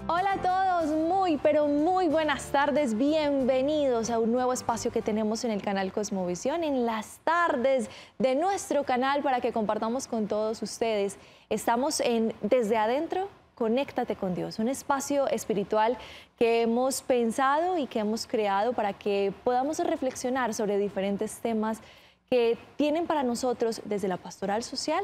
Hola a todos, muy pero muy buenas tardes, bienvenidos a un nuevo espacio que tenemos en el canal Cosmovisión, en las tardes de nuestro canal para que compartamos con todos ustedes. Estamos en Desde Adentro, Conéctate con Dios, un espacio espiritual que hemos pensado y que hemos creado para que podamos reflexionar sobre diferentes temas que tienen para nosotros desde la pastoral social,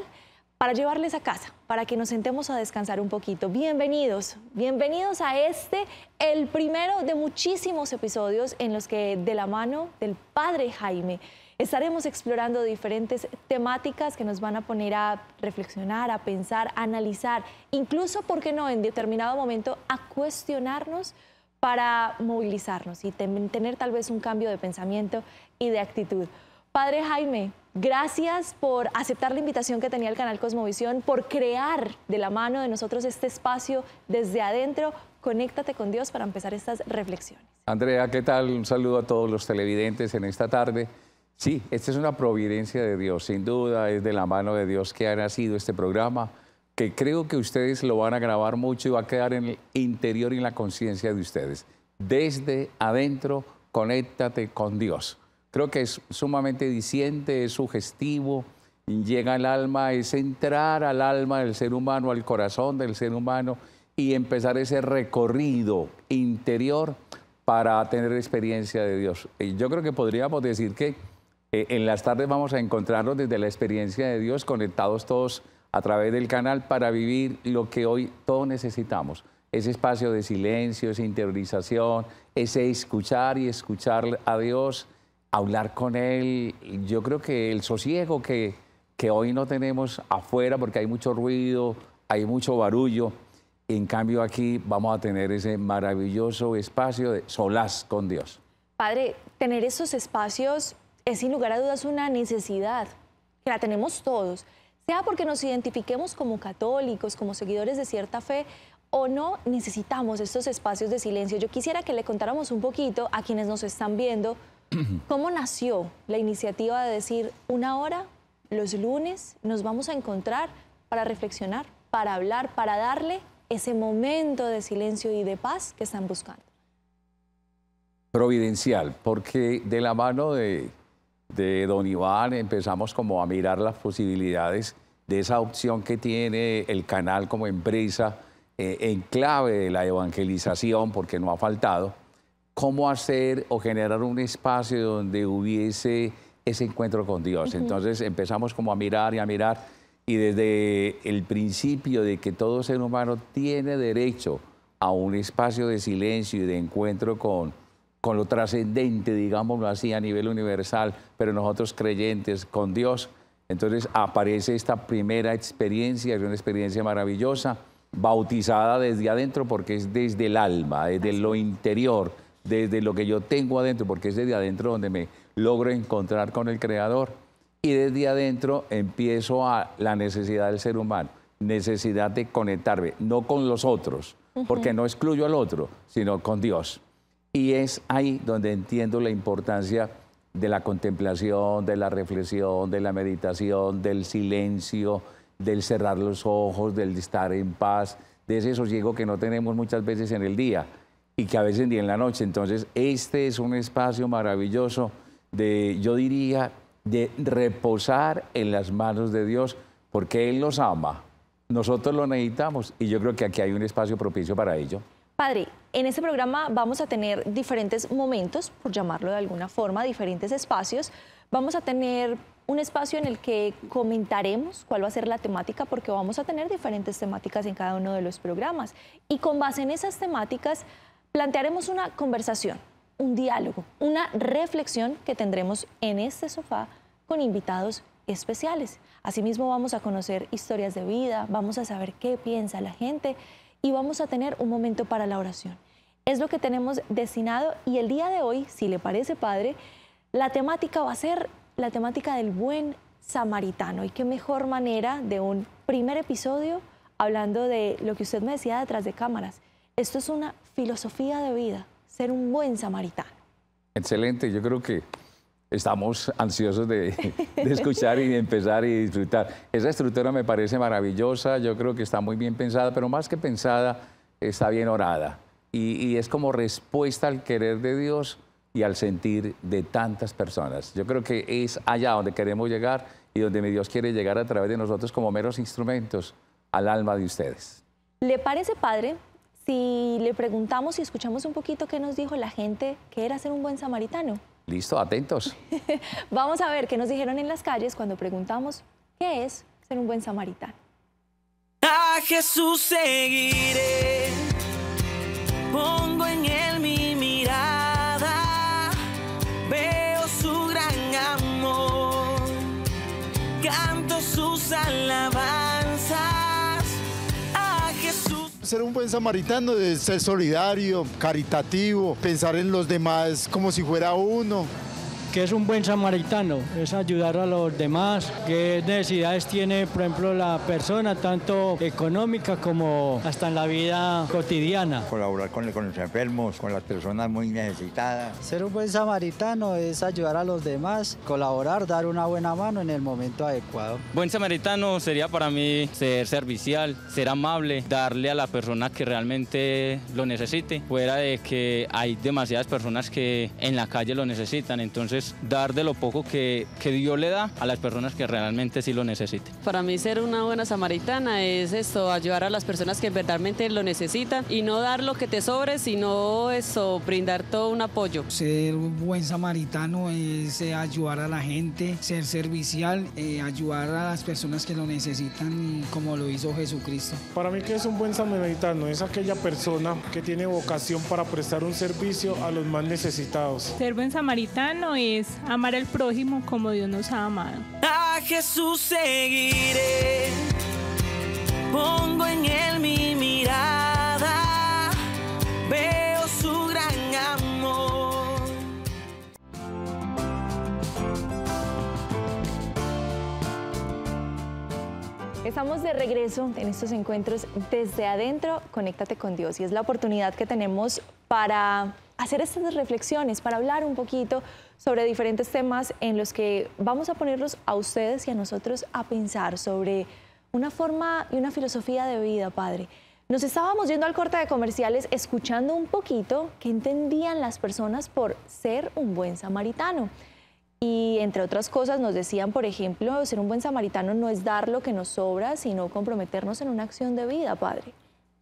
para llevarles a casa, para que nos sentemos a descansar un poquito. Bienvenidos, bienvenidos a el primero de muchísimos episodios en los que de la mano del Padre Jaime estaremos explorando diferentes temáticas que nos van a poner a reflexionar, a pensar, a analizar, incluso, ¿por qué no?, en determinado momento a cuestionarnos para movilizarnos y tener tal vez un cambio de pensamiento y de actitud. Padre Jaime, gracias por aceptar la invitación que tenía el canal Cosmovisión, por crear de la mano de nosotros este espacio Desde Adentro, Conéctate con Dios, para empezar estas reflexiones. Andrea, ¿qué tal? Un saludo a todos los televidentes en esta tarde. Sí, esta es una providencia de Dios, sin duda es de la mano de Dios que ha nacido este programa, que creo que ustedes lo van a grabar mucho y va a quedar en el interior y en la conciencia de ustedes. Desde Adentro, Conéctate con Dios. Creo que es sumamente diciente, es sugestivo, llega al alma, es entrar al alma del ser humano, al corazón del ser humano y empezar ese recorrido interior para tener experiencia de Dios. Yo creo que podríamos decir que en las tardes vamos a encontrarnos desde la experiencia de Dios, conectados todos a través del canal para vivir lo que hoy todos necesitamos. Ese espacio de silencio, esa interiorización, ese escuchar y escuchar a Dios, hablar con Él. Yo creo que el sosiego que hoy no tenemos afuera, porque hay mucho ruido, hay mucho barullo, en cambio aquí vamos a tener ese maravilloso espacio de solas con Dios. Padre, tener esos espacios es sin lugar a dudas una necesidad, que la tenemos todos, sea porque nos identifiquemos como católicos, como seguidores de cierta fe, o no, necesitamos estos espacios de silencio. Yo quisiera que le contáramos un poquito a quienes nos están viendo cómo nació la iniciativa de decir, una hora, los lunes, nos vamos a encontrar para reflexionar, para hablar, para darle ese momento de silencio y de paz que están buscando. Providencial, porque de la mano de don Iván empezamos como a mirar las posibilidades de esa opción que tiene el canal como empresa en clave de la evangelización, porque no ha faltado, cómo hacer o generar un espacio donde hubiese ese encuentro con Dios. Entonces empezamos como a mirar y desde el principio de que todo ser humano tiene derecho a un espacio de silencio y de encuentro con lo trascendente, digámoslo así, a nivel universal, pero nosotros creyentes con Dios. Entonces aparece esta primera experiencia, es una experiencia maravillosa, bautizada desde adentro porque es desde el alma, desde lo interior, desde lo que yo tengo adentro, porque es desde adentro donde me logro encontrar con el Creador. Y desde adentro empiezo a la necesidad del ser humano, necesidad de conectarme, no con los otros, porque no excluyo al otro, sino con Dios. Y es ahí donde entiendo la importancia de la contemplación, de la reflexión, de la meditación, del silencio, del cerrar los ojos, del estar en paz, de ese sosiego que no tenemos muchas veces en el día y que a veces ni en la noche. Entonces, este es un espacio maravilloso de, yo diría, de reposar en las manos de Dios, porque Él nos ama, nosotros lo necesitamos y yo creo que aquí hay un espacio propicio para ello. Padre, en este programa vamos a tener diferentes momentos, por llamarlo de alguna forma, diferentes espacios. Vamos a tener un espacio en el que comentaremos cuál va a ser la temática, porque vamos a tener diferentes temáticas en cada uno de los programas. Y con base en esas temáticas plantearemos una conversación, un diálogo, una reflexión que tendremos en este sofá con invitados especiales. Asimismo vamos a conocer historias de vida, vamos a saber qué piensa la gente y vamos a tener un momento para la oración. Es lo que tenemos destinado y el día de hoy, si le parece, Padre, la temática va a ser la temática del buen samaritano. Y qué mejor manera de un primer episodio hablando de lo que usted me decía detrás de cámaras. Esto es una filosofía de vida, ser un buen samaritano. Excelente, yo creo que estamos ansiosos de escuchar y de empezar y disfrutar. Esa estructura me parece maravillosa, yo creo que está muy bien pensada, pero más que pensada, está bien orada. Y es como respuesta al querer de Dios y al sentir de tantas personas. Yo creo que es allá donde queremos llegar y donde mi Dios quiere llegar a través de nosotros como meros instrumentos al alma de ustedes. ¿Le parece, padre, si le preguntamos y escuchamos un poquito qué nos dijo la gente que era ser un buen samaritano? Listo, atentos. Vamos a ver qué nos dijeron en las calles cuando preguntamos qué es ser un buen samaritano. A Jesús seguiré, pongo en él mi mirada, veo su gran amor, canto sus alabanzas. A Jesús. Ser un buen samaritano es ser solidario, caritativo, pensar en los demás como si fuera uno. ¿Qué es un buen samaritano? Es ayudar a los demás. ¿Qué necesidades tiene, por ejemplo, la persona, tanto económica como hasta en la vida cotidiana? Colaborar con los enfermos, con las personas muy necesitadas. Ser un buen samaritano es ayudar a los demás, colaborar, dar una buena mano en el momento adecuado. Buen samaritano sería para mí ser servicial, ser amable, darle a la persona que realmente lo necesite, fuera de que hay demasiadas personas que en la calle lo necesitan, entonces dar de lo poco que Dios le da a las personas que realmente sí lo necesiten. Para mí ser una buena samaritana es esto, ayudar a las personas que verdaderamente lo necesitan y no dar lo que te sobre, sino eso, brindar todo un apoyo. Ser un buen samaritano es ayudar a la gente, ser servicial, ayudar a las personas que lo necesitan, como lo hizo Jesucristo. Para mí, que es un buen samaritano? Es aquella persona que tiene vocación para prestar un servicio a los más necesitados. Ser buen samaritano es amar al prójimo como Dios nos ha amado. A Jesús seguiré, pongo en él mi mirada, veo su gran amor. Estamos de regreso en estos encuentros desde adentro, Conéctate con Dios, y es la oportunidad que tenemos para hacer estas reflexiones, para hablar un poquito sobre diferentes temas en los que vamos a ponerlos a ustedes y a nosotros a pensar sobre una forma y una filosofía de vida, Padre. Nos estábamos yendo al corte de comerciales escuchando un poquito qué entendían las personas por ser un buen samaritano. Y entre otras cosas nos decían, por ejemplo, ser un buen samaritano no es dar lo que nos sobra, sino comprometernos en una acción de vida, Padre.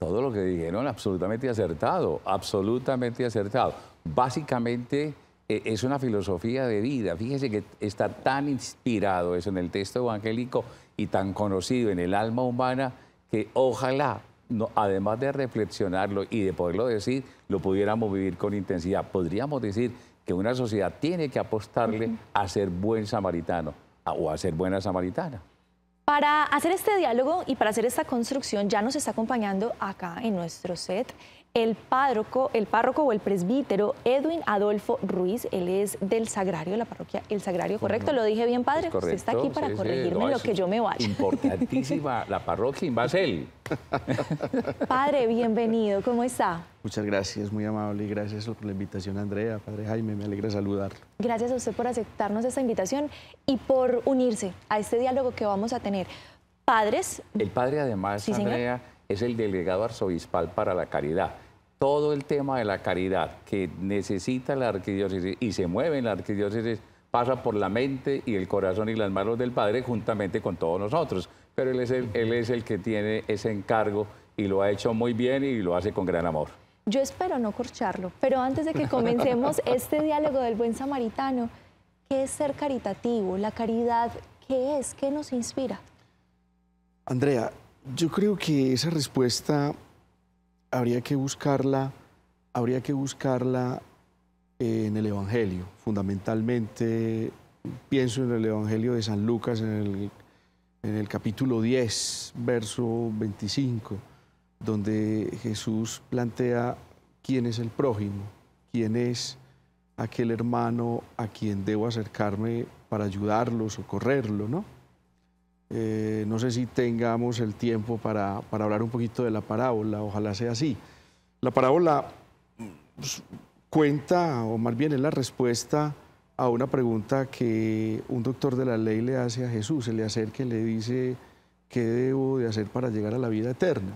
Todo lo que dijeron, absolutamente acertado, absolutamente acertado. Básicamente es una filosofía de vida. Fíjese que está tan inspirado eso en el texto evangélico y tan conocido en el alma humana que ojalá, además de reflexionarlo y de poderlo decir, lo pudiéramos vivir con intensidad. Podríamos decir que una sociedad tiene que apostarle a ser buen samaritano o a ser buena samaritana. Para hacer este diálogo y para hacer esta construcción ya nos está acompañando acá en nuestro set el párroco o el presbítero Edwin Adolfo Ruiz. Él es del Sagrario, la parroquia El Sagrario, ¿correcto? ¿Lo dije bien, padre? Correcto, usted está aquí para corregirme lo que yo me vaya. Importantísima la parroquia, y más él. Padre, bienvenido, ¿cómo está? Muchas gracias, muy amable, y gracias por la invitación, Andrea. Padre Jaime, me alegra saludarlo. Gracias a usted por aceptarnos esta invitación y por unirse a este diálogo que vamos a tener. Padres... El padre, además, ¿Sí, Andrea, es el delegado arzobispal para la caridad. Todo el tema de la caridad que necesita la arquidiócesis y se mueve en la arquidiócesis pasa por la mente y el corazón y las manos del padre juntamente con todos nosotros. Pero él es el que tiene ese encargo y lo ha hecho muy bien y lo hace con gran amor. Yo espero no corcharlo, pero antes de que comencemos este diálogo del buen samaritano, ¿qué es ser caritativo? La caridad, ¿qué es? ¿Qué nos inspira? Andrea, yo creo que esa respuesta habría que buscarla en el Evangelio. Fundamentalmente pienso en el Evangelio de San Lucas, en el capítulo 10, verso 25, donde Jesús plantea quién es el prójimo, quién es aquel hermano a quien debo acercarme para ayudarlo, socorrerlo, ¿no? No sé si tengamos el tiempo para hablar un poquito de la parábola, ojalá sea así. La parábola cuenta, o más bien es la respuesta a una pregunta que un doctor de la ley le hace a Jesús. Se le acerca y le dice, ¿qué debo de hacer para llegar a la vida eterna?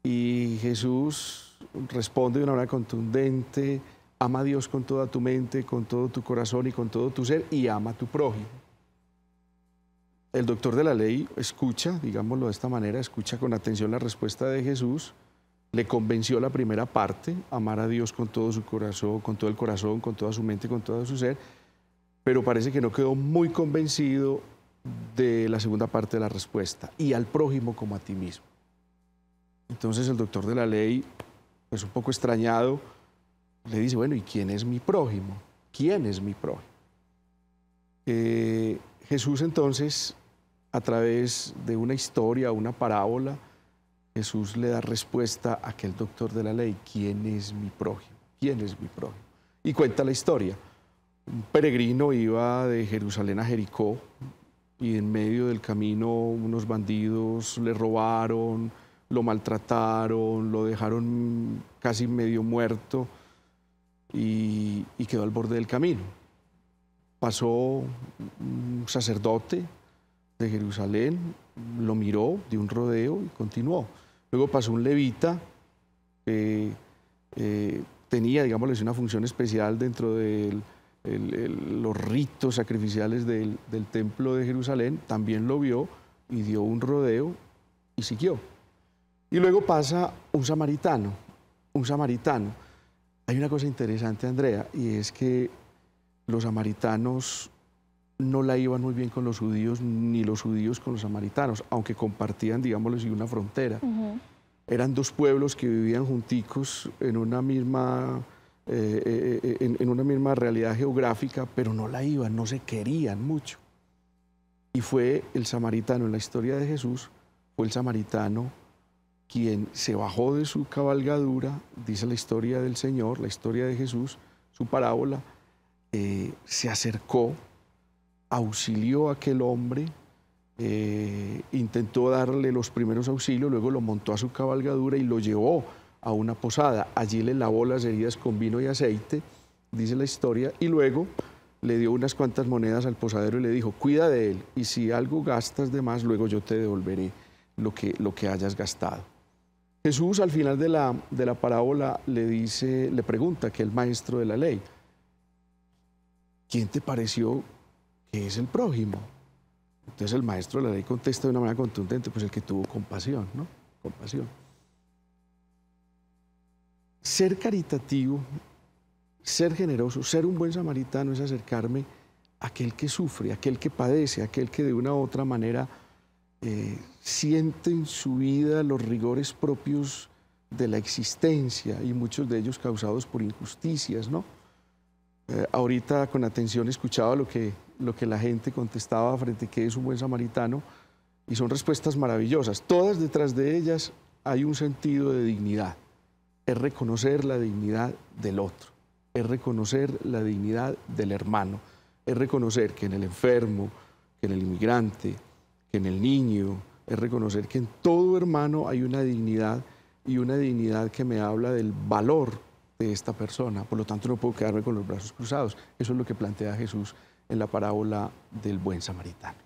Y Jesús responde de una manera contundente: ama a Dios con toda tu mente, con todo tu corazón y con todo tu ser, y ama a tu prójimo. El doctor de la ley escucha, digámoslo de esta manera, escucha con atención la respuesta de Jesús, le convenció la primera parte, amar a Dios con todo su corazón, con todo el corazón, con toda su mente, con todo su ser, pero parece que no quedó muy convencido de la segunda parte de la respuesta: y al prójimo como a ti mismo. Entonces el doctor de la ley, pues un poco extrañado, le dice: bueno, ¿y quién es mi prójimo? ¿Quién es mi prójimo? Jesús entonces, a través de una historia, una parábola, Jesús le da respuesta a aquel doctor de la ley: ¿quién es mi prójimo? ¿Quién es mi prójimo? Y cuenta la historia. Un peregrino iba de Jerusalén a Jericó y en medio del camino unos bandidos le robaron, lo maltrataron, lo dejaron casi medio muerto y quedó al borde del camino. Pasó un sacerdote de Jerusalén, lo miró, dio un rodeo y continuó. Luego pasó un levita que tenía, digámosle, una función especial dentro de los ritos sacrificiales del templo de Jerusalén, también lo vio y dio un rodeo y siguió. Y luego pasa un samaritano, Hay una cosa interesante, Andrea, y es que los samaritanos no la iban muy bien con los judíos, ni los judíos con los samaritanos, aunque compartían, digámoslo así, una frontera. Eran dos pueblos que vivían junticos en una misma realidad geográfica, pero no la iban, no se querían mucho. Y fue el samaritano, en la historia de Jesús, fue el samaritano quien se bajó de su cabalgadura, dice la historia del Señor, la historia de Jesús, su parábola, se acercó, auxilió a aquel hombre, intentó darle los primeros auxilios, luego lo montó a su cabalgadura y lo llevó a una posada. Allí le lavó las heridas con vino y aceite, dice la historia, y luego le dio unas cuantas monedas al posadero y le dijo: cuida de él, y si algo gastas de más, luego yo te devolveré lo que hayas gastado. Jesús, al final de la parábola, le pregunta, que el maestro de la ley: ¿quién te pareció que es el prójimo? Entonces el maestro de la ley contesta de una manera contundente: pues el que tuvo compasión, ¿no? Compasión. Ser caritativo, ser generoso, ser un buen samaritano es acercarme a aquel que sufre, a aquel que padece, a aquel que de una u otra manera siente en su vida los rigores propios de la existencia, y muchos de ellos causados por injusticias, ¿no? Ahorita con atención escuchaba lo que la gente contestaba frente a qué es un buen samaritano, y son respuestas maravillosas. Todas detrás de ellas hay un sentido de dignidad. Es reconocer la dignidad del otro, es reconocer la dignidad del hermano, es reconocer que en el enfermo, que en el inmigrante, que en el niño, es reconocer que en todo hermano hay una dignidad, y una dignidad que me habla del valor de esta persona. Por lo tanto, no puedo quedarme con los brazos cruzados. Eso es lo que plantea Jesús en la parábola del buen samaritano.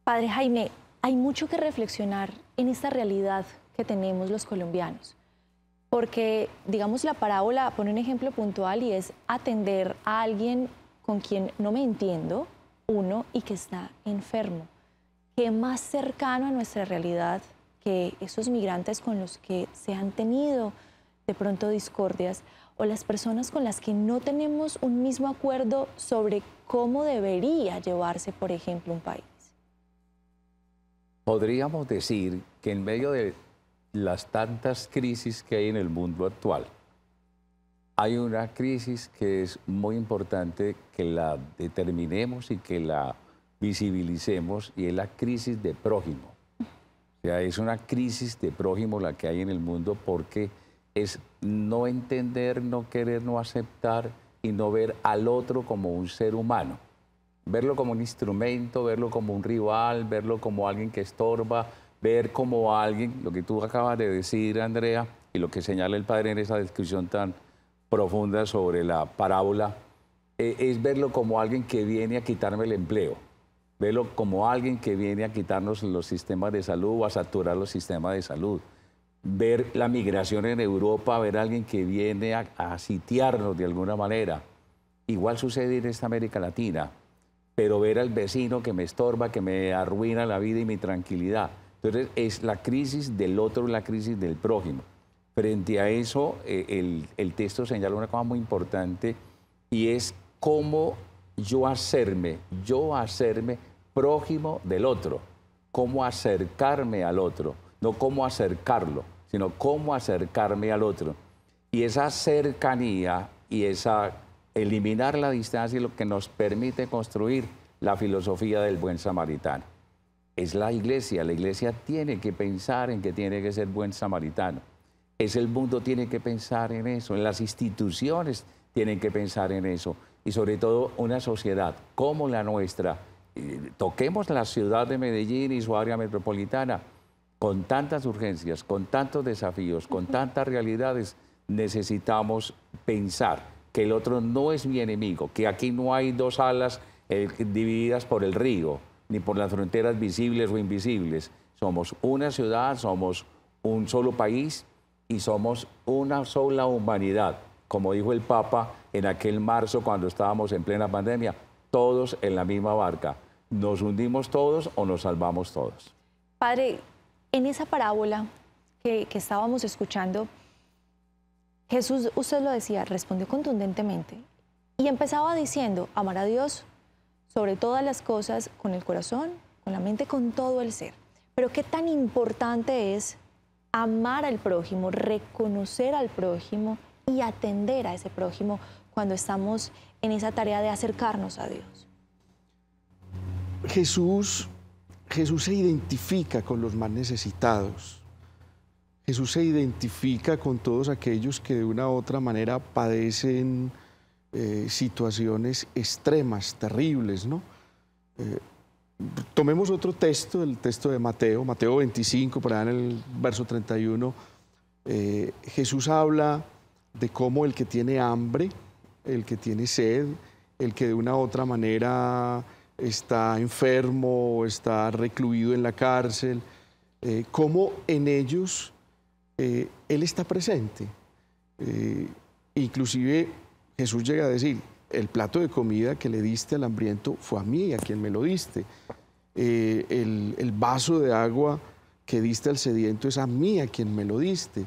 Padre Jaime, hay mucho que reflexionar en esta realidad que tenemos los colombianos, porque, digamos, la parábola pone un ejemplo puntual y es atender a alguien con quien no me entiendo, uno, y que está enfermo. ¿Qué más cercano a nuestra realidad que esos migrantes con los que se han tenido de pronto discordias, o las personas con las que no tenemos un mismo acuerdo sobre cómo debería llevarse, por ejemplo, un país? Podríamos decir que en medio de las tantas crisis que hay en el mundo actual, hay una crisis que es muy importante que la determinemos y que la visibilicemos, y es la crisis de prójimo. O sea, es una crisis de prójimo la que hay en el mundo, porque es no entender, no querer, no aceptar y no ver al otro como un ser humano. Verlo como un instrumento, verlo como un rival, verlo como alguien que estorba, ver como alguien, lo que tú acabas de decir, Andrea, y lo que señala el padre en esa descripción tan profunda sobre la parábola, es verlo como alguien que viene a quitarme el empleo, verlo como alguien que viene a quitarnos los sistemas de salud o a saturar los sistemas de salud. ver la migración en Europa, ver a alguien que viene a sitiarnos de alguna manera. Igual sucede en esta América Latina, pero ver al vecino que me estorba, que me arruina la vida y mi tranquilidad. Entonces, es la crisis del otro, la crisis del prójimo. Frente a eso, el texto señala una cosa muy importante y es cómo yo hacerme prójimo del otro, cómo acercarme al otro, no cómo acercarlo, sino cómo acercarme al otro. Y esa cercanía y esa eliminar la distancia es lo que nos permite construir la filosofía del buen samaritano. Es la iglesia tiene que pensar en que tiene que ser buen samaritano. Es el mundo tiene que pensar en eso, en las instituciones tienen que pensar en eso. Y sobre todo una sociedad como la nuestra, toquemos la ciudad de Medellín y su área metropolitana, con tantas urgencias, con tantos desafíos, con tantas realidades, necesitamos pensar que el otro no es mi enemigo, que aquí no hay dos alas divididas por el río, ni por las fronteras visibles o invisibles. Somos una ciudad, somos un solo país y somos una sola humanidad. Como dijo el Papa en aquel marzo cuando estábamos en plena pandemia, todos en la misma barca. ¿Nos hundimos todos o nos salvamos todos? Padre, en esa parábola que estábamos escuchando, Jesús, usted lo decía, respondió contundentemente y empezaba diciendo, amar a Dios sobre todas las cosas, con el corazón, con la mente, con todo el ser. Pero qué tan importante es amar al prójimo, reconocer al prójimo y atender a ese prójimo cuando estamos en esa tarea de acercarnos a Dios. Jesús se identifica con los más necesitados. Jesús se identifica con todos aquellos que de una u otra manera padecen situaciones extremas, terribles, ¿no? Tomemos otro texto, el texto de Mateo 25, por allá en el verso 31. Jesús habla de cómo el que tiene hambre, el que tiene sed, el que de una u otra manera está enfermo, está recluido en la cárcel, cómo en ellos Él está presente. Inclusive Jesús llega a decir, el plato de comida que le diste al hambriento fue a mí, a quien me lo diste. El vaso de agua que diste al sediento es a mí, a quien me lo diste.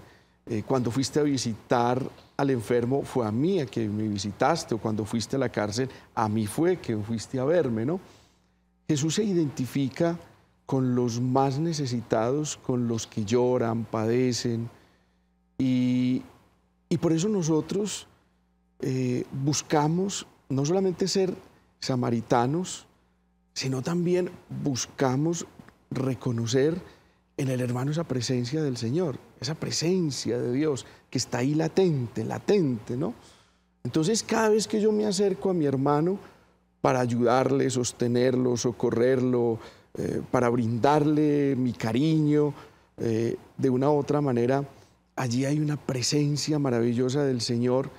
Cuando fuiste a visitar al enfermo fue a mí, a quien me visitaste. O cuando fuiste a la cárcel, a mí fue que fuiste a verme, ¿no? Jesús se identifica con los más necesitados, con los que lloran, padecen. Y por eso nosotros buscamos no solamente ser samaritanos, sino también buscamos reconocer en el hermano esa presencia del Señor, esa presencia de Dios que está ahí latente, ¿no? Entonces, cada vez que yo me acerco a mi hermano para ayudarle, sostenerlo, socorrerlo, para brindarle mi cariño, de una u otra manera, allí hay una presencia maravillosa del Señor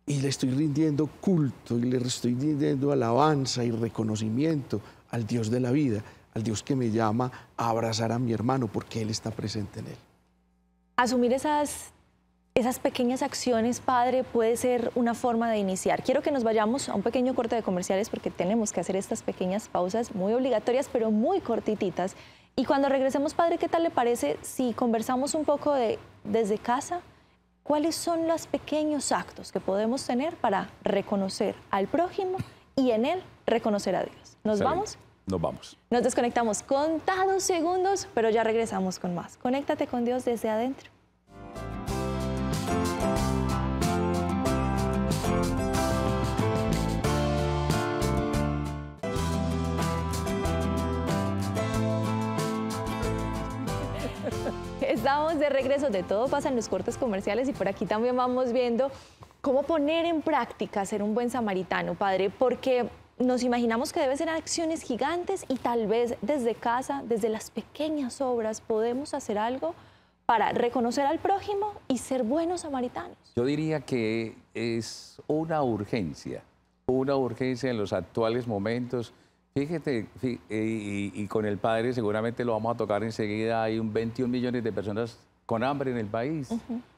y le estoy rindiendo culto y le estoy rindiendo alabanza y reconocimiento al Dios de la vida, al Dios que me llama a abrazar a mi hermano porque Él está presente en él. Asumir esas pequeñas acciones, Padre, puede ser una forma de iniciar. Quiero que nos vayamos a un pequeño corte de comerciales porque tenemos que hacer estas pequeñas pausas muy obligatorias, pero muy cortititas. Y cuando regresemos, Padre, ¿qué tal le parece si conversamos un poco desde casa? ¿Cuáles son los pequeños actos que podemos tener para reconocer al prójimo y en él reconocer a Dios? ¿Nos vamos? Nos vamos. Nos desconectamos contados segundos, pero ya regresamos con más. Conéctate con Dios desde adentro. Estamos de regreso, de todo pasa en los cortes comerciales y por aquí también vamos viendo cómo poner en práctica ser un buen samaritano, Padre, porque nos imaginamos que deben ser acciones gigantes y tal vez desde casa, desde las pequeñas obras, podemos hacer algo para reconocer al prójimo y ser buenos samaritanos. Yo diría que es una urgencia en los actuales momentos. Fíjate, y con el Padre seguramente lo vamos a tocar enseguida, hay 21 millones de personas con hambre en el país.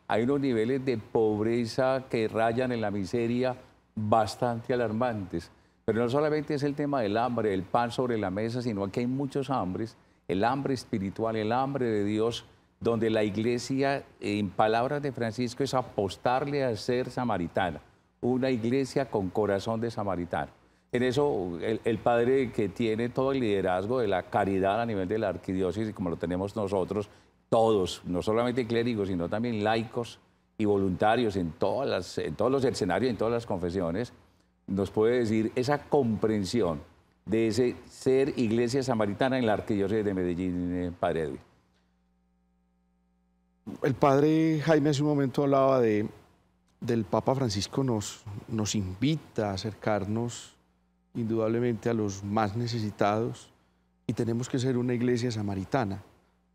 Hay unos niveles de pobreza que rayan en la miseria bastante alarmantes. Pero no solamente es el tema del hambre, el pan sobre la mesa, sino que hay muchos hambres, el hambre espiritual, el hambre de Dios, donde la iglesia, en palabras de Francisco, es apostarle a ser samaritana, una iglesia con corazón de samaritano. En eso, el padre que tiene todo el liderazgo de la caridad a nivel de la arquidiócesis, como lo tenemos nosotros, todos, no solamente clérigos, sino también laicos y voluntarios en todos los escenarios, en todas las confesiones, nos puede decir esa comprensión de ese ser iglesia samaritana en la arquidiócesis de Medellín, padre Edwin. El padre Jaime hace un momento hablaba del Papa Francisco nos invita a acercarnos indudablemente a los más necesitados y tenemos que ser una iglesia samaritana.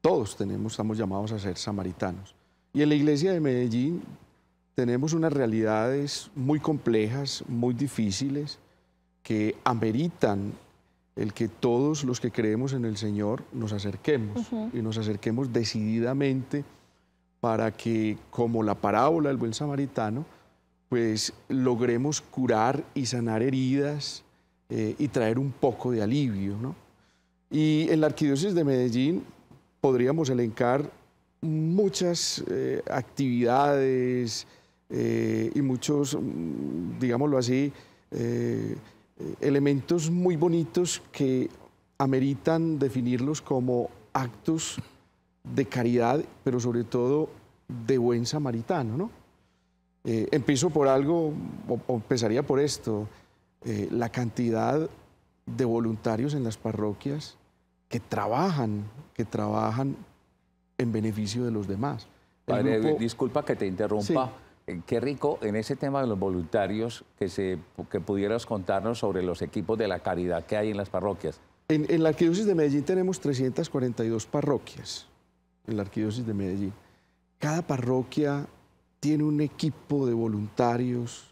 Todos estamos llamados a ser samaritanos. Y en la iglesia de Medellín tenemos unas realidades muy complejas, muy difíciles, que ameritan el que todos los que creemos en el Señor nos acerquemos y nos acerquemos decididamente para que, como la parábola del buen samaritano, pues logremos curar y sanar heridas y traer un poco de alivio, ¿no? Y en la arquidiócesis de Medellín podríamos elencar muchas actividades y muchos, digámoslo así, elementos muy bonitos que ameritan definirlos como actos de caridad, pero sobre todo de buen samaritano, ¿no? Empiezo por algo, o empezaría por esto, la cantidad de voluntarios en las parroquias que trabajan en beneficio de los demás. Padre, disculpa que te interrumpa. Sí. Qué rico en ese tema de los voluntarios que pudieras contarnos sobre los equipos de la caridad que hay en las parroquias. En la arquidiócesis de Medellín tenemos 342 parroquias, en la arquidiócesis de Medellín. Cada parroquia tiene un equipo de voluntarios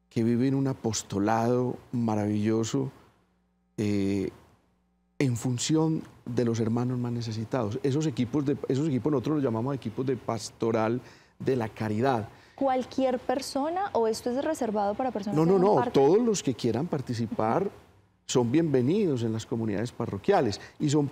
que viven un apostolado maravilloso en función de los hermanos más necesitados. Esos equipos nosotros los llamamos equipos de pastoral de la caridad. ¿Cualquier persona o esto es reservado para personas? No, todos los que quieran participar son bienvenidos en las comunidades parroquiales y son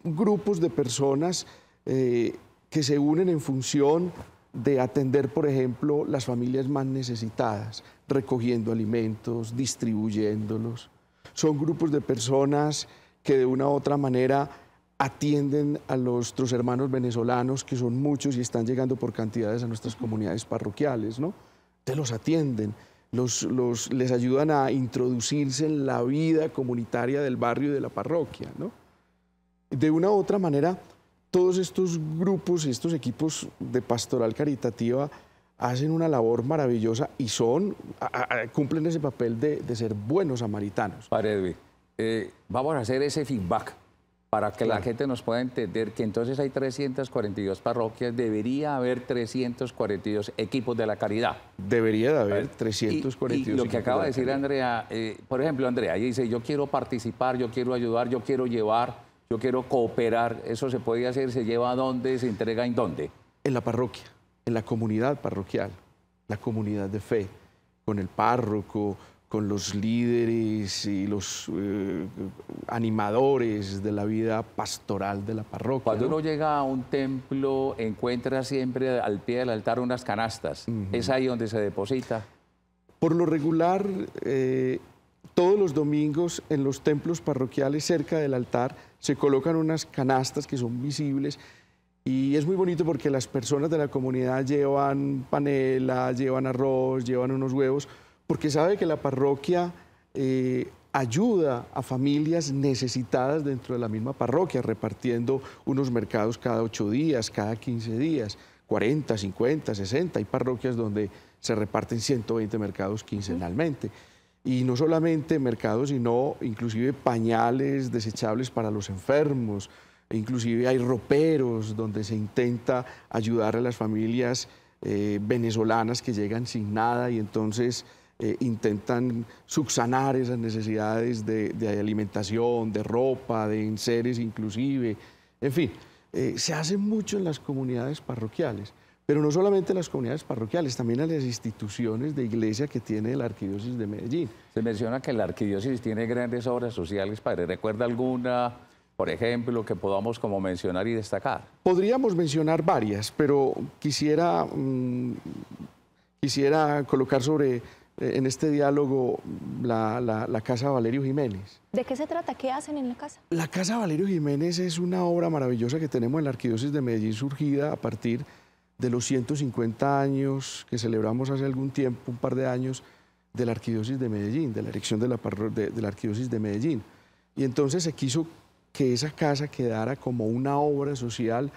grupos de personas que se unen en función de atender, por ejemplo, las familias más necesitadas, recogiendo alimentos, distribuyéndolos. Son grupos de personas que de una u otra manera atienden a nuestros hermanos venezolanos, que son muchos y están llegando por cantidades a nuestras comunidades parroquiales, ¿no? Entonces los atienden, les ayudan a introducirse en la vida comunitaria del barrio y de la parroquia, ¿no? De una u otra manera, todos estos grupos, estos equipos de pastoral caritativa hacen una labor maravillosa y cumplen ese papel de ser buenos samaritanos. Padre Edwin, vamos a hacer ese feedback para que la gente nos pueda entender que entonces hay 342 parroquias, debería haber 342 equipos de la caridad. Debería de haber 342 y lo que acaba de decir Andrea, por ejemplo, Andrea, ella dice, yo quiero participar, yo quiero ayudar, yo quiero llevar, yo quiero cooperar. ¿Eso se puede hacer? ¿Se lleva a dónde? ¿Se entrega en dónde? En la parroquia, en la comunidad parroquial, la comunidad de fe, con el párroco, con los líderes y los animadores de la vida pastoral de la parroquia. Cuando uno llega a un templo, encuentra siempre al pie del altar unas canastas. ¿Es ahí donde se deposita? Por lo regular, todos los domingos en los templos parroquiales cerca del altar se colocan unas canastas que son visibles y es muy bonito porque las personas de la comunidad llevan panela, llevan arroz, llevan unos huevos, porque sabe que la parroquia ayuda a familias necesitadas dentro de la misma parroquia, repartiendo unos mercados cada 8 días, cada 15 días, 40, 50, 60. Hay parroquias donde se reparten 120 mercados quincenalmente. Y no solamente mercados, sino inclusive pañales desechables para los enfermos, inclusive hay roperos donde se intenta ayudar a las familias venezolanas que llegan sin nada y entonces intentan subsanar esas necesidades de alimentación, de ropa, de enseres inclusive. En fin, se hace mucho en las comunidades parroquiales, pero no solamente en las comunidades parroquiales, también en las instituciones de iglesia que tiene la Arquidiócesis de Medellín. Se menciona que la Arquidiócesis tiene grandes obras sociales, padre. ¿Recuerda alguna, por ejemplo, que podamos como mencionar y destacar? Podríamos mencionar varias, pero quisiera colocar en este diálogo la Casa Valerio Jiménez. ¿De qué se trata? ¿Qué hacen en la casa? La Casa Valerio Jiménez es una obra maravillosa que tenemos en la Arquidiócesis de Medellín, surgida a partir de los 150 años que celebramos hace algún tiempo, un par de años, de la Arquidiócesis de Medellín, de la erección de la Arquidiócesis de Medellín. Y entonces se quiso que esa casa quedara como una obra social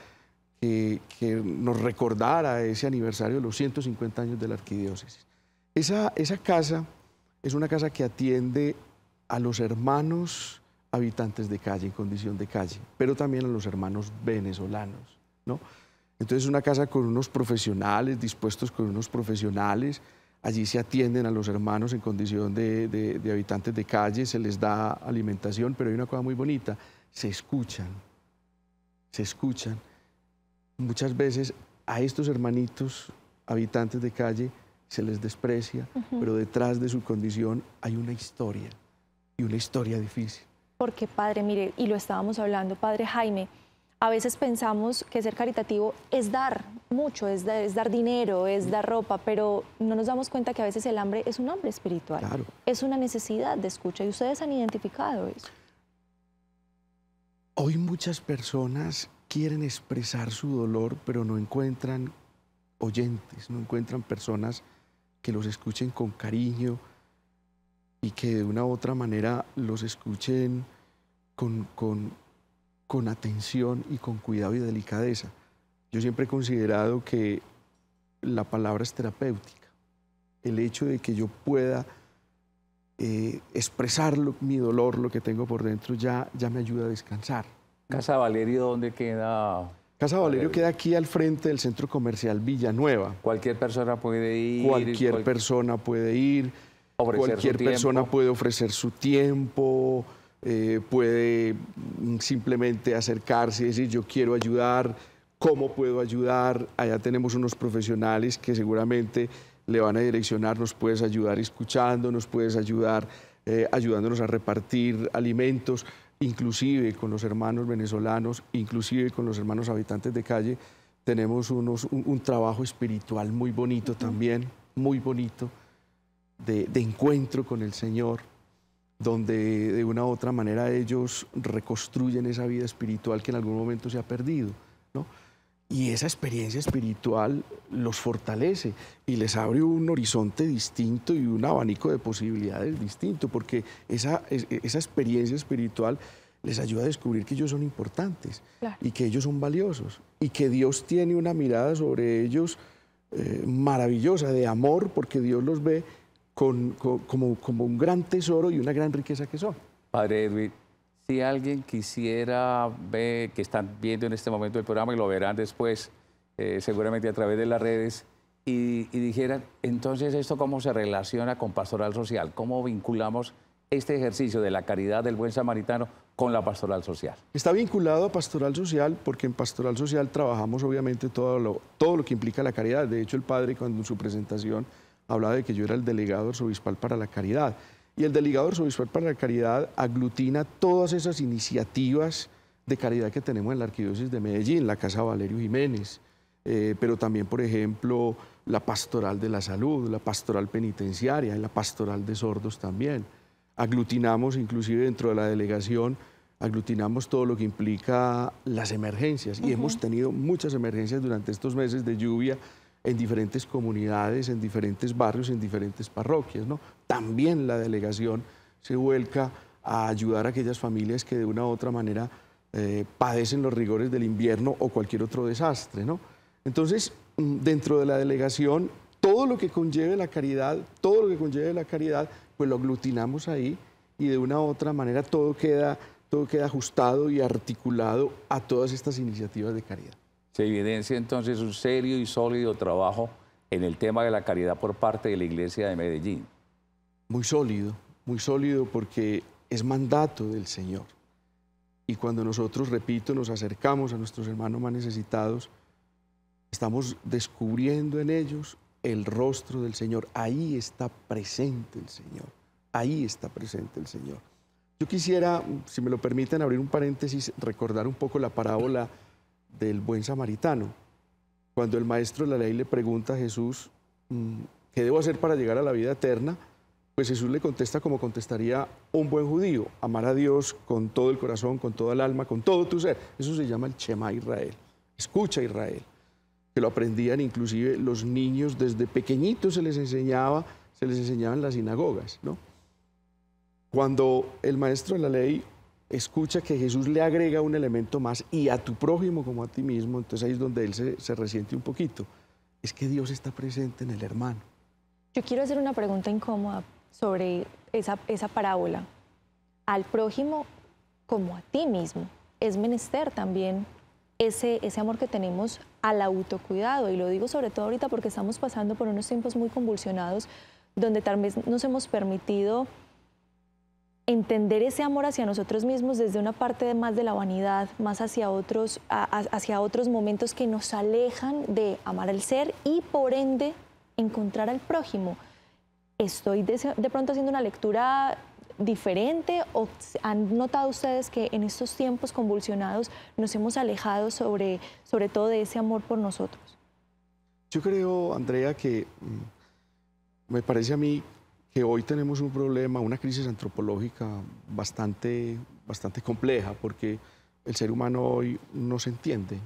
que nos recordara ese aniversario de los 150 años de la Arquidiócesis. Esa casa es una casa que atiende a los hermanos habitantes de calle, en condición de calle, pero también a los hermanos venezolanos, ¿no? Entonces es una casa con unos profesionales, dispuestos con unos profesionales. Allí se atienden a los hermanos en condición de habitantes de calle, se les da alimentación, pero hay una cosa muy bonita, se escuchan. Muchas veces a estos hermanitos habitantes de calle se les desprecia, pero detrás de su condición hay una historia, y una historia difícil. Porque, padre, mire, y lo estábamos hablando, padre Jaime, a veces pensamos que ser caritativo es dar mucho, es dar dinero, es dar ropa, pero no nos damos cuenta que a veces el hambre es un hambre espiritual. Claro. Es una necesidad de escucha, y ustedes han identificado eso. Hoy muchas personas quieren expresar su dolor, pero no encuentran oyentes, no encuentran personas que los escuchen con cariño y que de una u otra manera los escuchen con atención y con cuidado y delicadeza. Yo siempre he considerado que la palabra es terapéutica. El hecho de que yo pueda expresar mi dolor, lo que tengo por dentro, ya me ayuda a descansar. ¿Casa Valerio dónde queda? Casa Valerio queda aquí al frente del Centro Comercial Villanueva. Cualquier persona puede ir. Cualquier persona puede ir. Cualquier persona puede ofrecer su tiempo, puede simplemente acercarse y decir yo quiero ayudar, ¿cómo puedo ayudar? Allá tenemos unos profesionales que seguramente le van a direccionar, nos puedes ayudar escuchando, nos puedes ayudar ayudándonos a repartir alimentos, inclusive con los hermanos venezolanos, inclusive con los hermanos habitantes de calle, tenemos un trabajo espiritual muy bonito también, muy bonito, de encuentro con el Señor, donde de una u otra manera ellos reconstruyen esa vida espiritual que en algún momento se ha perdido, ¿no? Y esa experiencia espiritual los fortalece y les abre un horizonte distinto y un abanico de posibilidades distinto, porque esa experiencia espiritual les ayuda a descubrir que ellos son importantes, claro, y que ellos son valiosos y que Dios tiene una mirada sobre ellos maravillosa, de amor, porque Dios los ve como un gran tesoro y una gran riqueza que son. Padre Edwin, si alguien quisiera ver, que están viendo en este momento el programa y lo verán después, seguramente a través de las redes, y dijeran, entonces, ¿esto cómo se relaciona con pastoral social? ¿Cómo vinculamos este ejercicio de la caridad del buen samaritano con la pastoral social? Está vinculado a pastoral social porque en pastoral social trabajamos obviamente todo lo que implica la caridad. De hecho, el padre, cuando en su presentación hablaba de que yo era el delegado arzobispal para la caridad. Y el delegado arzobispal para la caridad aglutina todas esas iniciativas de caridad que tenemos en la Arquidiócesis de Medellín, la Casa Valerio Jiménez, pero también, por ejemplo, la pastoral de la salud, la pastoral penitenciaria, la pastoral de sordos también. Aglutinamos, inclusive dentro de la delegación, aglutinamos todo lo que implica las emergencias. Y hemos tenido muchas emergencias durante estos meses de lluvia, en diferentes comunidades, en diferentes barrios, en diferentes parroquias, ¿no? También la delegación se vuelca a ayudar a aquellas familias que de una u otra manera padecen los rigores del invierno o cualquier otro desastre, ¿no? Entonces, dentro de la delegación, todo lo que conlleve la caridad, pues lo aglutinamos ahí y de una u otra manera todo queda ajustado y articulado a todas estas iniciativas de caridad. Se evidencia entonces un serio y sólido trabajo en el tema de la caridad por parte de la Iglesia de Medellín. Muy sólido porque es mandato del Señor. Y cuando nosotros, repito, nos acercamos a nuestros hermanos más necesitados, estamos descubriendo en ellos el rostro del Señor. Ahí está presente el Señor. Ahí está presente el Señor. Yo quisiera, si me lo permiten, abrir un paréntesis, recordar un poco la parábola del buen samaritano. Cuando el maestro de la ley le pregunta a Jesús, ¿qué debo hacer para llegar a la vida eterna? Pues Jesús le contesta como contestaría un buen judío: amar a Dios con todo el corazón, con toda el alma, con todo tu ser. Eso se llama el Shema Israel. Escucha Israel. Que lo aprendían inclusive los niños desde pequeñitos, se les enseñaba en las sinagogas, ¿no? Cuando el maestro de la ley escucha que Jesús le agrega un elemento más, y a tu prójimo como a ti mismo, entonces ahí es donde él se resiente un poquito. Es que Dios está presente en el hermano. Yo quiero hacer una pregunta incómoda sobre esa parábola. Al prójimo como a ti mismo. Es menester también ese amor que tenemos al autocuidado. Y lo digo sobre todo ahorita porque estamos pasando por unos tiempos muy convulsionados donde tal vez nos hemos permitido entender ese amor hacia nosotros mismos desde una parte más de la vanidad, más hacia otros momentos que nos alejan de amar al ser y por ende encontrar al prójimo. ¿Estoy de pronto haciendo una lectura diferente o han notado ustedes que en estos tiempos convulsionados nos hemos alejado sobre todo de ese amor por nosotros? Yo creo, Andrea, que me parece a mí que hoy tenemos un problema, una crisis antropológica bastante compleja, porque el ser humano hoy no se entiende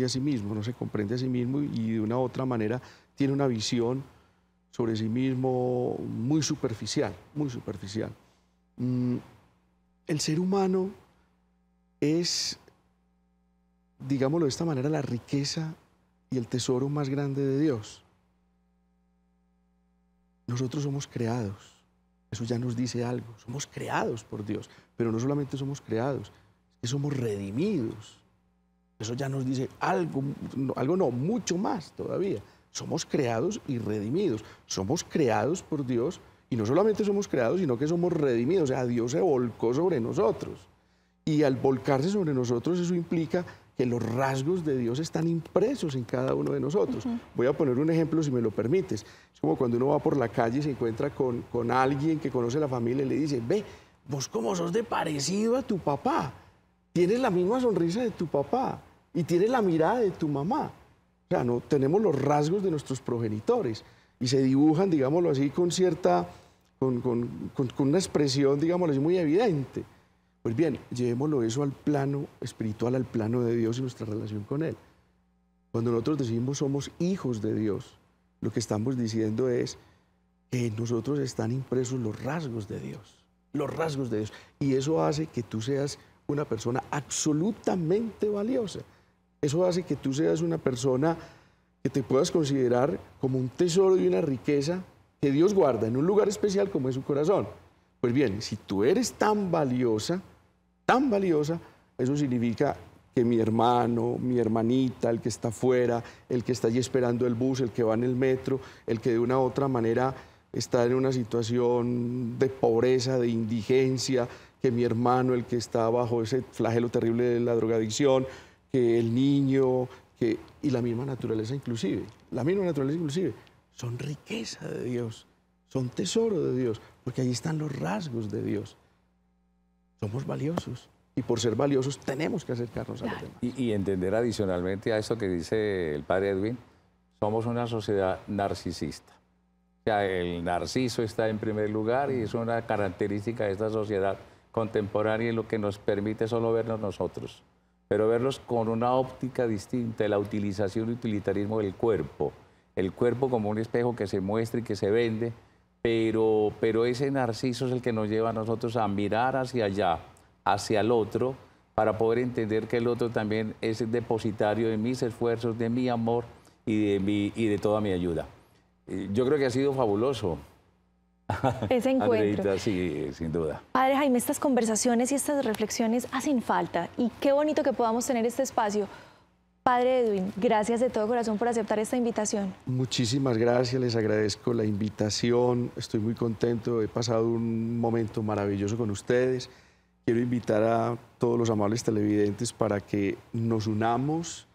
a sí mismo, no se comprende a sí mismo y de una u otra manera tiene una visión sobre sí mismo muy superficial, muy superficial. El ser humano es, digámoslo de esta manera, la riqueza y el tesoro más grande de Dios. Nosotros somos creados, eso ya nos dice algo, somos creados por Dios, pero no solamente somos creados, es que somos redimidos. Eso ya nos dice algo no, mucho más todavía. Somos creados y redimidos, somos creados por Dios y no solamente somos creados, sino que somos redimidos, o sea, Dios se volcó sobre nosotros. Y al volcarse sobre nosotros eso implica que los rasgos de Dios están impresos en cada uno de nosotros. Voy a poner un ejemplo, si me lo permites. Es como cuando uno va por la calle y se encuentra con alguien que conoce la familia y le dice, ve, vos como sos de parecido a tu papá, tienes la misma sonrisa de tu papá y tienes la mirada de tu mamá. O sea, no tenemos los rasgos de nuestros progenitores y se dibujan, digámoslo así, con una expresión, digámoslo así, muy evidente. Pues bien, llevémoslo eso al plano espiritual, al plano de Dios y nuestra relación con Él. Cuando nosotros decimos somos hijos de Dios, lo que estamos diciendo es que en nosotros están impresos los rasgos de Dios, los rasgos de Dios. Y eso hace que tú seas una persona absolutamente valiosa. Eso hace que tú seas una persona que te puedas considerar como un tesoro y una riqueza que Dios guarda en un lugar especial como es su corazón. Pues bien, si tú eres tan valiosa, eso significa que mi hermano, mi hermanita, el que está afuera, el que está allí esperando el bus, el que va en el metro, el que de una u otra manera está en una situación de pobreza, de indigencia, que mi hermano, el que está bajo ese flagelo terrible de la drogadicción, que el niño, y la misma naturaleza inclusive, son riqueza de Dios, son tesoro de Dios, porque ahí están los rasgos de Dios. Somos valiosos y por ser valiosos tenemos que acercarnos a los demás. Y entender adicionalmente a esto que dice el padre Edwin, somos una sociedad narcisista. O sea, el narciso está en primer lugar y es una característica de esta sociedad contemporánea y lo que nos permite solo vernos nosotros, pero verlos con una óptica distinta de la utilización y utilitarismo del cuerpo. El cuerpo como un espejo que se muestra y que se vende, pero ese narciso es el que nos lleva a nosotros a mirar hacia allá, hacia el otro, para poder entender que el otro también es el depositario de mis esfuerzos, de mi amor y de toda mi ayuda. Yo creo que ha sido fabuloso. Ese encuentro. Andreita, sí, sin duda. Padre Jaime, estas conversaciones y estas reflexiones hacen falta y qué bonito que podamos tener este espacio. Padre Edwin, gracias de todo corazón por aceptar esta invitación. Muchísimas gracias, les agradezco la invitación, estoy muy contento, he pasado un momento maravilloso con ustedes. quiero invitar a todos los amables televidentes para que nos unamos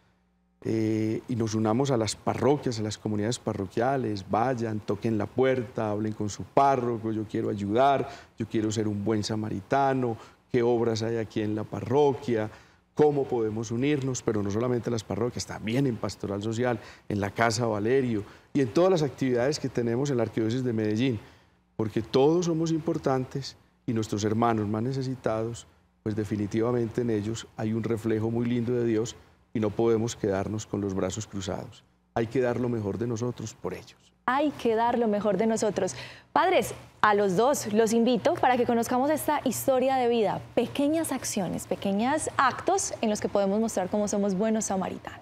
y nos unamos a las parroquias, a las comunidades parroquiales, vayan, toquen la puerta, hablen con su párroco, yo quiero ayudar, yo quiero ser un buen samaritano, qué obras hay aquí en la parroquia, cómo podemos unirnos, pero no solamente en las parroquias, también en Pastoral Social, en la Casa Valerio y en todas las actividades que tenemos en la Arquidiócesis de Medellín, porque todos somos importantes y nuestros hermanos más necesitados, pues definitivamente en ellos hay un reflejo muy lindo de Dios y no podemos quedarnos con los brazos cruzados. Hay que dar lo mejor de nosotros por ellos. Hay que dar lo mejor de nosotros. Padres, a los dos los invito para que conozcamos esta historia de vida, pequeñas acciones, pequeños actos en los que podemos mostrar cómo somos buenos samaritanos.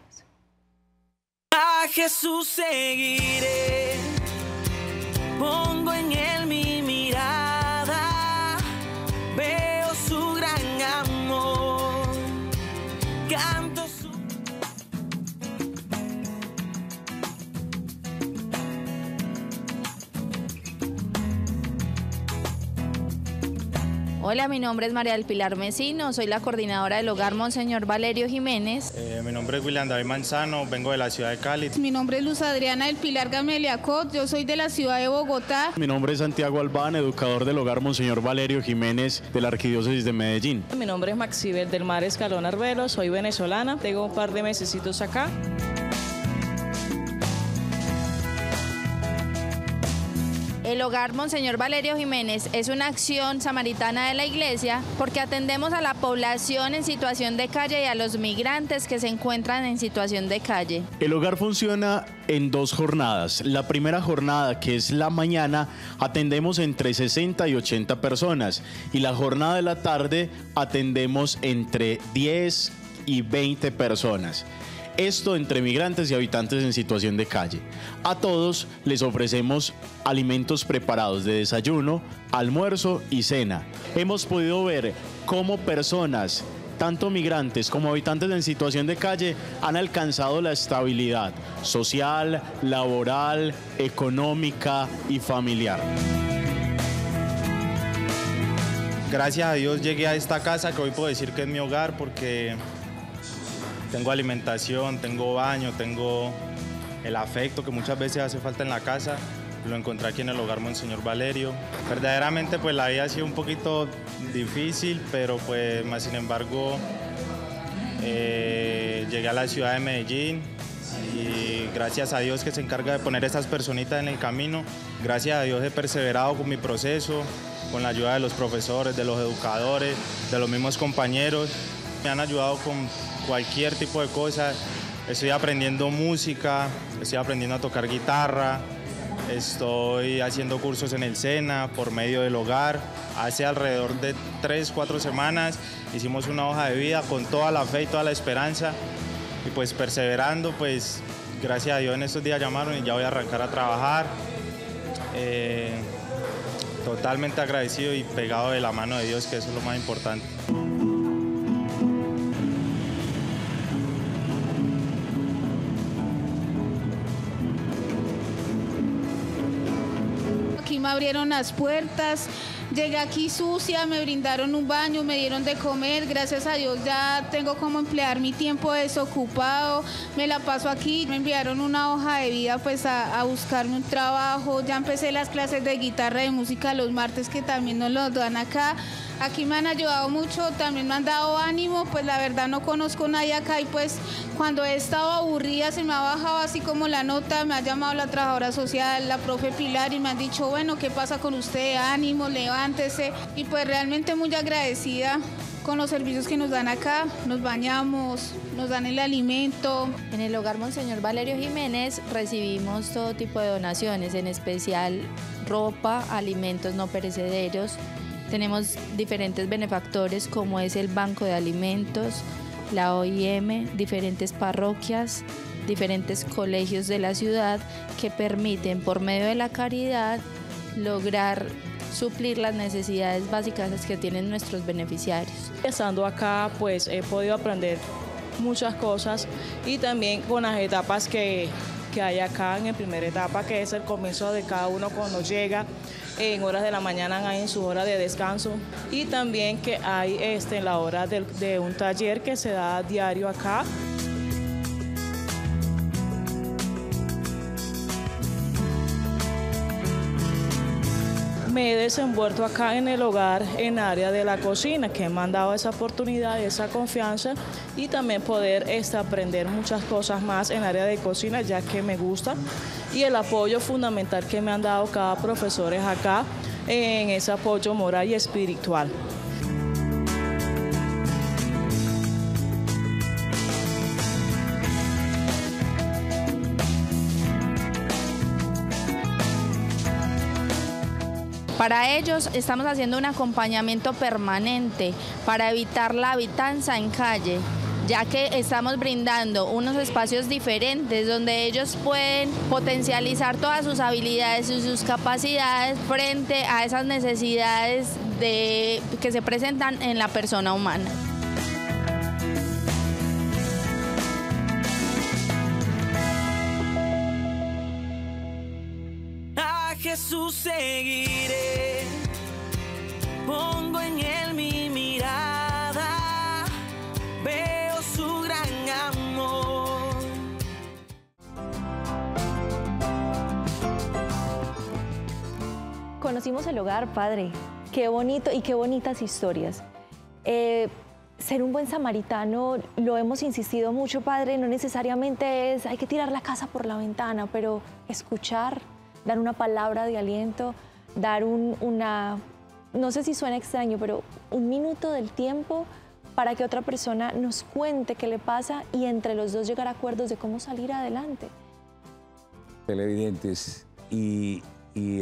A Jesús seguiré, pongo en él mi mirada, veo su gran amor, canto su... Hola, mi nombre es María del Pilar Mesino, soy la coordinadora del Hogar Monseñor Valerio Jiménez. Mi nombre es William David Manzano, vengo de la ciudad de Cali. Mi nombre es Luz Adriana del Pilar Gamelia Cot, yo soy de la ciudad de Bogotá. Mi nombre es Santiago Albán, educador del Hogar Monseñor Valerio Jiménez de la Arquidiócesis de Medellín. Mi nombre es Maxibel del Mar Escalón Arbelo, soy venezolana, tengo un par de mesecitos acá. El Hogar Monseñor Valerio Jiménez es una acción samaritana de la Iglesia porque atendemos a la población en situación de calle y a los migrantes que se encuentran en situación de calle. El hogar funciona en 2 jornadas. La primera jornada, que es la mañana, atendemos entre 60 y 80 personas y la jornada de la tarde atendemos entre 10 y 20 personas. Esto entre migrantes y habitantes en situación de calle. A todos les ofrecemos alimentos preparados de desayuno, almuerzo y cena. Hemos podido ver cómo personas, tanto migrantes como habitantes en situación de calle, han alcanzado la estabilidad social, laboral, económica y familiar. Gracias a Dios llegué a esta casa que hoy puedo decir que es mi hogar porque tengo alimentación, tengo baño, tengo el afecto que muchas veces hace falta en la casa. Lo encontré aquí en el Hogar Monseñor Valerio. Verdaderamente pues la vida ha sido un poquito difícil, pero pues más sin embargo llegué a la ciudad de Medellín y gracias a Dios que se encarga de poner a estas personitas en el camino. Gracias a Dios he perseverado con mi proceso, con la ayuda de los profesores, de los educadores, de los mismos compañeros. Me han ayudado con cualquier tipo de cosas. Estoy aprendiendo música, estoy aprendiendo a tocar guitarra, estoy haciendo cursos en el SENA por medio del hogar. Hace alrededor de 3-4 semanas hicimos una hoja de vida con toda la fe y toda la esperanza y pues perseverando, pues gracias a Dios en estos días llamaron y ya voy a arrancar a trabajar. Totalmente agradecido y pegado de la mano de Dios, que eso es lo más importante. Aquí me abrieron las puertas, llegué aquí sucia, me brindaron un baño, me dieron de comer, gracias a Dios ya tengo cómo emplear mi tiempo desocupado, me la paso aquí, me enviaron una hoja de vida pues a buscarme un trabajo, ya empecé las clases de guitarra y de música los martes que también nos los dan acá. Aquí me han ayudado mucho, también me han dado ánimo, pues la verdad no conozco a nadie acá y pues cuando he estado aburrida se me ha bajado así como la nota, me ha llamado la trabajadora social, la profe Pilar y me han dicho, bueno, ¿qué pasa con usted? Ánimo, levántese. Y pues realmente muy agradecida con los servicios que nos dan acá, nos bañamos, nos dan el alimento. En el Hogar Monseñor Valerio Jiménez recibimos todo tipo de donaciones, en especial ropa, alimentos no perecederos. Tenemos diferentes benefactores como es el Banco de Alimentos, la OIM, diferentes parroquias, diferentes colegios de la ciudad que permiten por medio de la caridad lograr suplir las necesidades básicas que tienen nuestros beneficiarios. Estando acá pues he podido aprender muchas cosas y también con las etapas que que hay acá en primera etapa, que es el comienzo de cada uno cuando llega. En horas de la mañana hay en su hora de descanso y también que hay en la hora de un taller que se da diario acá. Me he desenvuelto acá en el hogar en área de la cocina, que me han dado esa oportunidad, esa confianza y también poder aprender muchas cosas más en área de cocina, ya que me gusta, y el apoyo fundamental que me han dado cada profesor es acá en ese apoyo moral y espiritual. Para ellos estamos haciendo un acompañamiento permanente para evitar la habitanza en calle, ya que estamos brindando unos espacios diferentes donde ellos pueden potencializar todas sus habilidades y sus capacidades frente a esas necesidades que se presentan en la persona humana. A Jesús seguiré, pongo en él mi mirada, veo su gran amor. Conocimos el hogar, padre. Qué bonito y qué bonitas historias. Ser un buen samaritano, lo hemos insistido mucho, padre, no necesariamente hay que tirar la casa por la ventana, pero escuchar, dar una palabra de aliento, dar no sé si suena extraño, pero un minuto del tiempo para que otra persona nos cuente qué le pasa y entre los dos llegar a acuerdos de cómo salir adelante. Televidentes y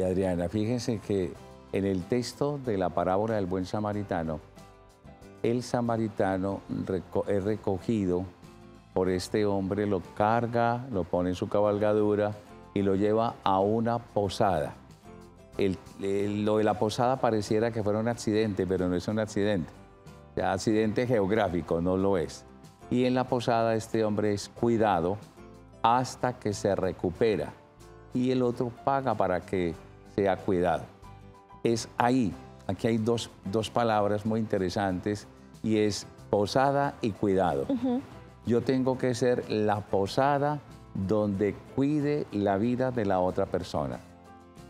Adriana, fíjense que en el texto de la parábola del buen samaritano, el samaritano es recogido por este hombre, lo carga, lo pone en su cabalgadura y lo lleva a una posada. Lo de la posada pareciera que fuera un accidente, pero no es un accidente. O sea, accidente geográfico, no lo es. Y en la posada este hombre es cuidado hasta que se recupera y el otro paga para que sea cuidado. Es ahí, aquí hay dos palabras muy interesantes y es posada y cuidado. Yo tengo que ser la posada donde cuide la vida de la otra persona.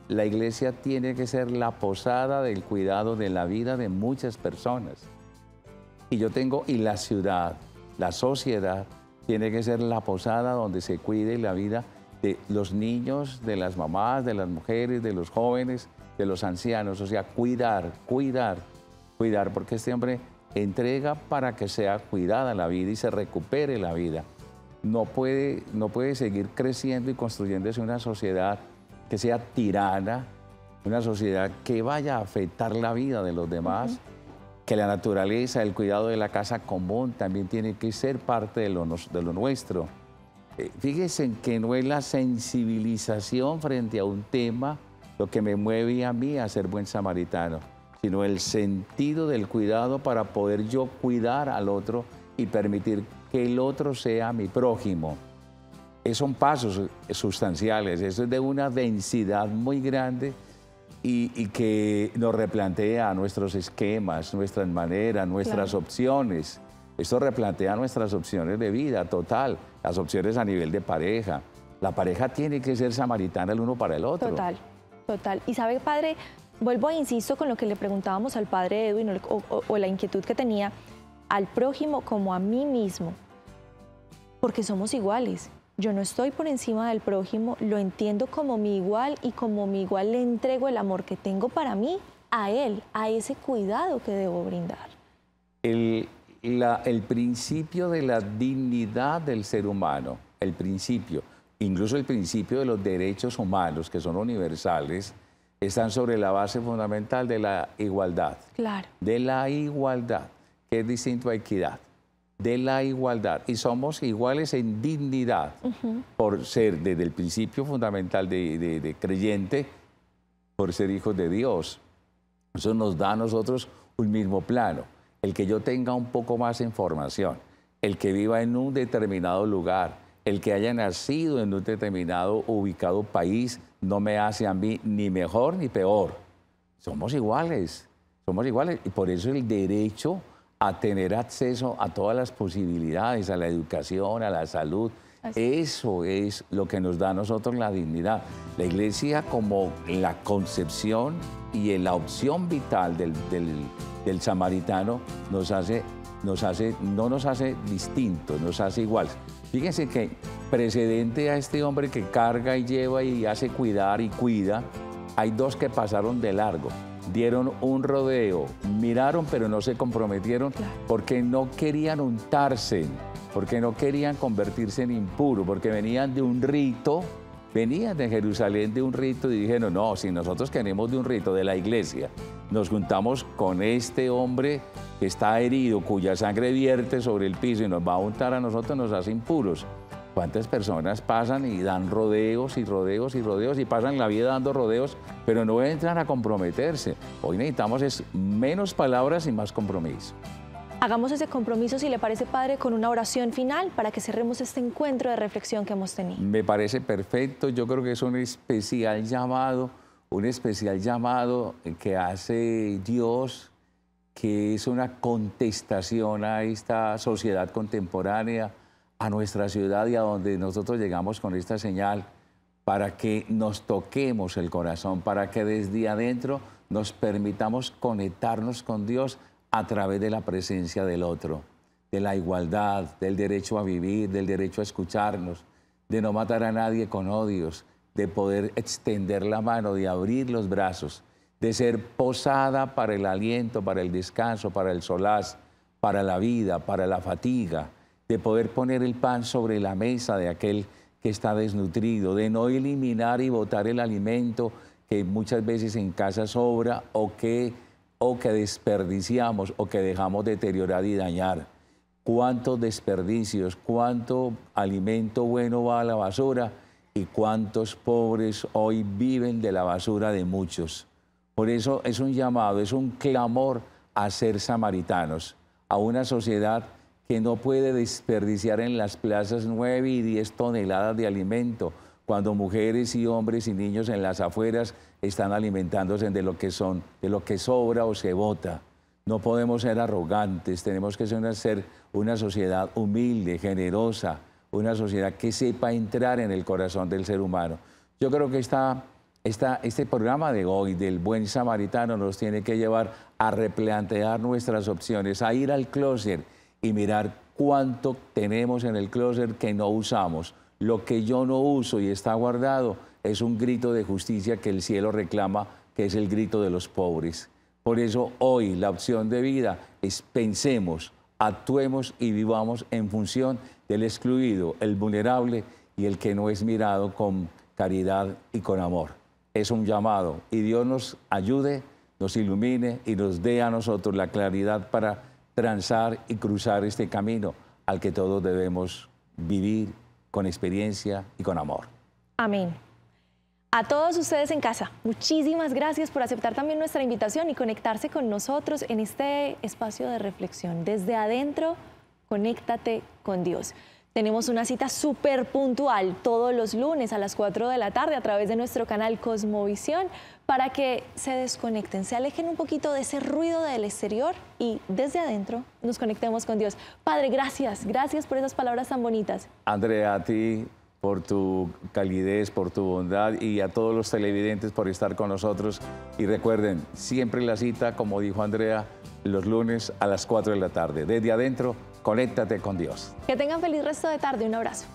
La iglesia tiene que ser la posada del cuidado de la vida de muchas personas. Y la ciudad, la sociedad, tiene que ser la posada donde se cuide la vida de los niños, de las mamás, de las mujeres, de los jóvenes, de los ancianos. O sea, cuidar, porque este hombre entrega para que sea cuidada la vida y se recupere la vida. No puede seguir creciendo y construyéndose una sociedad que sea tirana, una sociedad que vaya a afectar la vida de los demás, que la naturaleza, el cuidado de la casa común también tiene que ser parte de lo nuestro. Fíjense que no es la sensibilización frente a un tema lo que me mueve a mí a ser buen samaritano, sino el sentido del cuidado para poder yo cuidar al otro y permitir que el otro sea mi prójimo. Son pasos sustanciales, eso es de una densidad muy grande y que nos replantea nuestros esquemas, nuestras maneras, nuestras opciones. Esto replantea nuestras opciones de vida total, las opciones a nivel de pareja. La pareja tiene que ser samaritana el uno para el otro. Total. Y sabe, padre, vuelvo e insisto con lo que le preguntábamos al padre Edwin o la inquietud que tenía al prójimo como a mí mismo, porque somos iguales. Yo no estoy por encima del prójimo, lo entiendo como mi igual y como mi igual le entrego el amor que tengo para mí a él, a ese cuidado que debo brindar. El principio de la dignidad del ser humano, incluso el principio de los derechos humanos, que son universales, están sobre la base fundamental de la igualdad. Claro. De la igualdad, que es distinto a equidad. De la igualdad. Y somos iguales en dignidad, por ser desde el principio fundamental de creyente, por ser hijos de Dios. Eso nos da a nosotros un mismo plano. El que yo tenga un poco más de información, el que viva en un determinado lugar, el que haya nacido en un determinado ubicado país no me hace a mí ni mejor ni peor. Somos iguales, y por eso el derecho a tener acceso a todas las posibilidades, a la educación, a la salud, eso es lo que nos da a nosotros la dignidad. La Iglesia, como la concepción y la opción vital del samaritano, no nos hace distintos, nos hace iguales. Fíjense que precedente a este hombre que carga y lleva y hace cuidar y cuida, hay dos que pasaron de largo. Dieron un rodeo, miraron pero no se comprometieron porque no querían untarse, porque no querían convertirse en impuros, porque venían de un rito, venían de Jerusalén de un rito y dijeron, no, si nosotros queremos de un rito de la iglesia, nos juntamos con este hombre que está herido, cuya sangre vierte sobre el piso y nos va a untar a nosotros, nos hace impuros. ¿Cuántas personas pasan y dan rodeos y rodeos y rodeos y pasan la vida dando rodeos, pero no entran a comprometerse? Hoy necesitamos es menos palabras y más compromiso. Hagamos ese compromiso, si le parece, padre, con una oración final para que cerremos este encuentro de reflexión que hemos tenido. Me parece perfecto. Yo creo que es un especial llamado que hace Dios, que es una contestación a esta sociedad contemporánea, a nuestra ciudad y a donde nosotros llegamos con esta señal, para que nos toquemos el corazón, para que desde adentro nos permitamos conectarnos con Dios a través de la presencia del otro, de la igualdad, del derecho a vivir, del derecho a escucharnos, de no matar a nadie con odios, de poder extender la mano, de abrir los brazos, de ser posada para el aliento, para el descanso, para el solaz, para la vida, para la fatiga, de poder poner el pan sobre la mesa de aquel que está desnutrido, de no eliminar y botar el alimento que muchas veces en casa sobra o que desperdiciamos o que dejamos deteriorar y dañar. ¿Cuántos desperdicios, cuánto alimento bueno va a la basura y cuántos pobres hoy viven de la basura de muchos? Por eso es un llamado, es un clamor a ser samaritanos, a una sociedad que no puede desperdiciar en las plazas 9 y 10 toneladas de alimento, cuando mujeres y hombres y niños en las afueras están alimentándose de lo que sobra o se bota. No podemos ser arrogantes, tenemos que ser una sociedad humilde, generosa, una sociedad que sepa entrar en el corazón del ser humano. Yo creo que este programa de hoy del Buen Samaritano nos tiene que llevar a replantear nuestras opciones, a ir al closet y mirar cuánto tenemos en el closet que no usamos. Lo que yo no uso y está guardado es un grito de justicia que el cielo reclama, que es el grito de los pobres. Por eso hoy la opción de vida es pensemos, actuemos y vivamos en función del excluido, el vulnerable y el que no es mirado con caridad y con amor. Es un llamado y Dios nos ayude, nos ilumine y nos dé a nosotros la claridad para transar y cruzar este camino al que todos debemos vivir con experiencia y con amor. Amén. A todos ustedes en casa, muchísimas gracias por aceptar también nuestra invitación y conectarse con nosotros en este espacio de reflexión. Desde adentro, conéctate con Dios. Tenemos una cita súper puntual todos los lunes a las 4 de la tarde a través de nuestro canal Cosmovisión para que se desconecten, se alejen un poquito de ese ruido del exterior y desde adentro nos conectemos con Dios. Padre, gracias por esas palabras tan bonitas. Andrea, a ti por tu calidez, por tu bondad y a todos los televidentes por estar con nosotros. Y recuerden, siempre la cita, como dijo Andrea, los lunes a las 4 de la tarde. Desde adentro, conéctate con Dios. Que tengan feliz resto de tarde. Un abrazo.